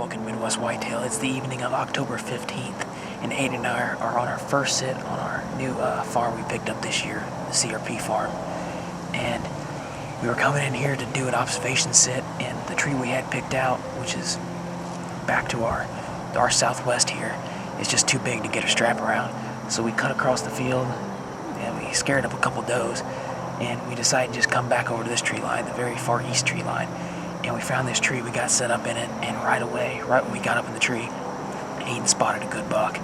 welcome to Midwest Whitetail. It's the evening of October 15th, and Aiden and I are on our first sit on our new farm we picked up this year, the CRP farm. And we were coming in here to do an observation sit, and the tree we had picked out, which is back to our southwest here, is just too big to get a strap around. So we cut across the field, and we scared up a couple does, and we decided to just come back over to this tree line, the very far east tree line. And we found this tree, we got set up in it, and right away, right when we got up in the tree, Aiden spotted a good buck.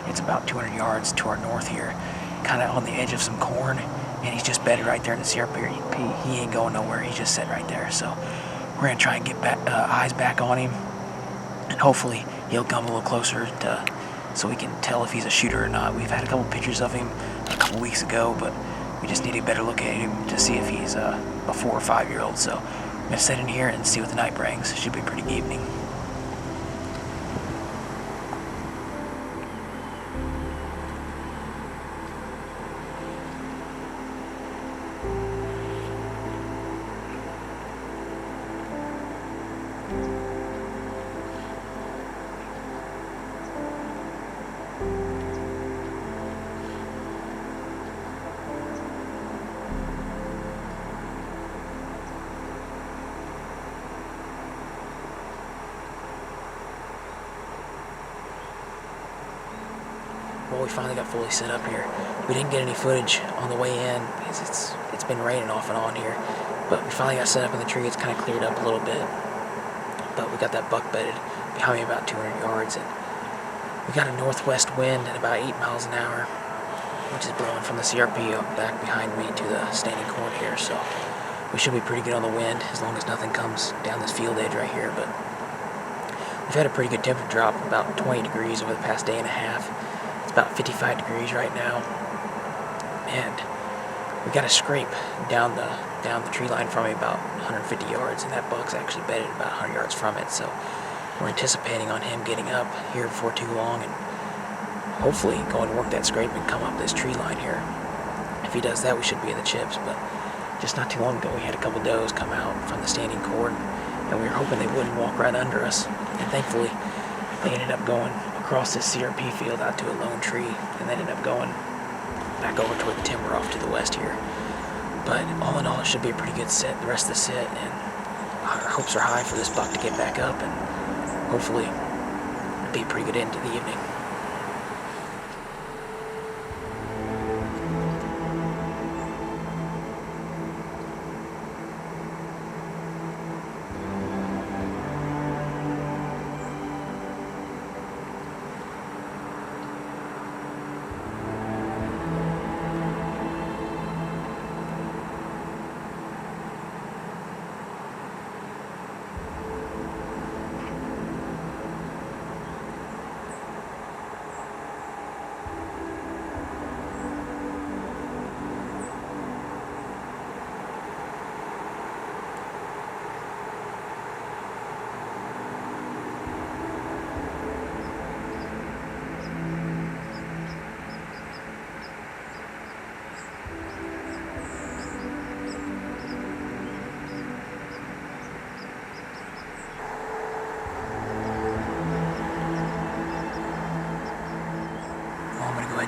It's about 200 yards to our north here, kind of on the edge of some corn, and he's just bedded right there in the CRP. He ain't going nowhere, he's just sitting right there. So we're gonna try and get back, eyes back on him, and hopefully he'll come a little closer so we can tell if he's a shooter or not. We've had a couple pictures of him a couple weeks ago, but we just need a better look at him to see if he's a 4 or 5 year old. So I'm gonna sit in here and see what the night brings. Should be a pretty good evening. Well, we finally got fully set up here. We didn't get any footage on the way in because it's been raining off and on here. But we finally got set up in the tree. It's kind of cleared up a little bit. But we got that buck bedded behind me about 200 yards. And we got a northwest wind at about 8 miles an hour, which is blowing from the CRP up back behind me to the standing corn here. So we should be pretty good on the wind as long as nothing comes down this field edge right here. But we've had a pretty good temperature drop, about 20 degrees over the past day and a half. It's about 55 degrees right now, and we got a scrape down the tree line from me about 150 yards, and that buck's actually bedded about 100 yards from it. So we're anticipating on him getting up here before too long, and hopefully going to work that scrape and come up this tree line here. If he does that, we should be in the chips. But just not too long ago, we had a couple does come out from the standing corn, and we were hoping they wouldn't walk right under us, and thankfully they ended up going across this CRP field out to a lone tree, and then ended up going back over toward the timber off to the west here. But all in all, it should be a pretty good sit, the rest of the sit, and our hopes are high for this buck to get back up and hopefully be a pretty good end to the evening.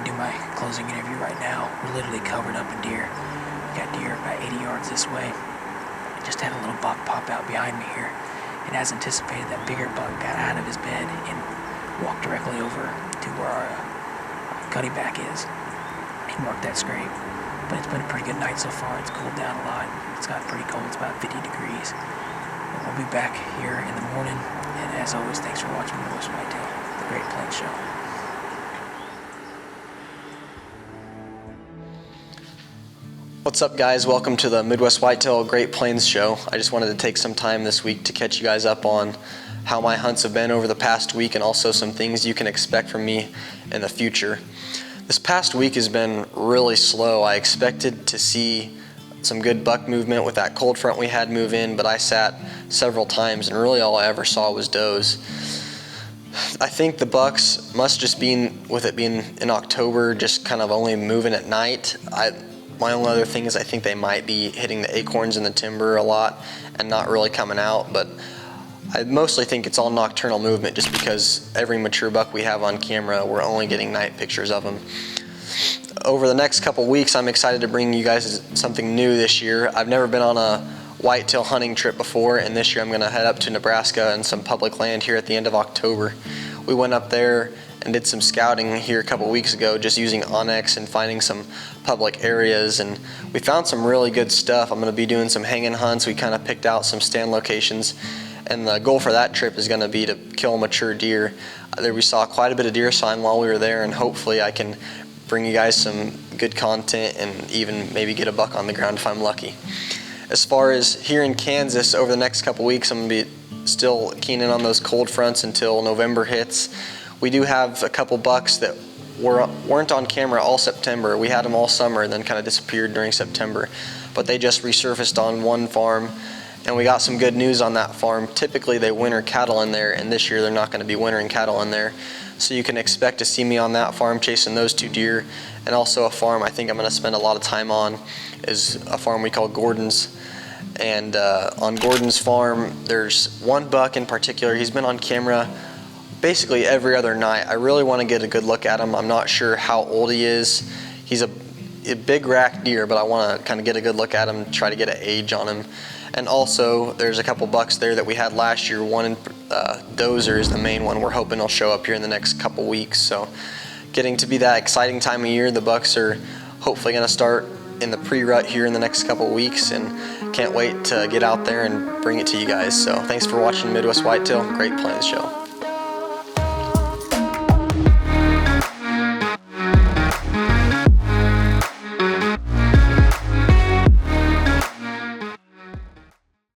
Do my closing interview right now. We're literally covered up in deer. We got deer about 80 yards this way. I just had a little buck pop out behind me here, and as anticipated, that bigger buck got out of his bed and walked directly over to where our cutty back is and worked that scrape. But it's been a pretty good night so far. It's cooled down a lot. It's got pretty cold. It's about 50 degrees. And we'll be back here in the morning, and as always, thanks for watching Midwest Whitetail, the Great Plains Show. What's up, guys? Welcome to the Midwest Whitetail Great Plains Show. I just wanted to take some time this week to catch you guys up on how my hunts have been over the past week and also some things you can expect from me in the future. This past week has been really slow. I expected to see some good buck movement with that cold front we had move in, but I sat several times and really all I ever saw was does. I think the bucks must just be, with it being in October, just kind of only moving at night. My only other thing is I think they might be hitting the acorns in the timber a lot and not really coming out, but I mostly think it's all nocturnal movement just because every mature buck we have on camera, we're only getting night pictures of them. Over the next couple weeks, I'm excited to bring you guys something new this year. I've never been on a whitetail hunting trip before, and this year I'm gonna head up to Nebraska and some public land here at the end of October. We went up there and did some scouting here a couple weeks ago, just using Onyx and finding some public areas, and we found some really good stuff. I'm gonna be doing some hanging hunts. We kind of picked out some stand locations, and the goal for that trip is gonna be to kill mature deer. There we saw quite a bit of deer sign while we were there, and hopefully I can bring you guys some good content and even maybe get a buck on the ground if I'm lucky. As far as here in Kansas, over the next couple weeks, I'm gonna be still keen in on those cold fronts until November hits. We do have a couple bucks that weren't on camera all September. We had them all summer and then kind of disappeared during September, but they just resurfaced on one farm, and we got some good news on that farm. Typically they winter cattle in there, and this year they're not going to be wintering cattle in there. So you can expect to see me on that farm chasing those two deer. And also a farm I think I'm going to spend a lot of time on is a farm we call Gordon's. And on Gordon's farm, there's one buck in particular. He's been on camera basically every other night. I really want to get a good look at him. I'm not sure how old he is. He's a big rack deer, but I want to kind of get a good look at him, try to get an age on him. And also there's a couple bucks there that we had last year. One in Dozer is the main one. We're hoping he'll show up here in the next couple weeks. So getting to be that exciting time of year. The bucks are hopefully going to start in the pre-rut here in the next couple weeks, and can't wait to get out there and bring it to you guys. So thanks for watching Midwest Whitetail. Great Plains Show.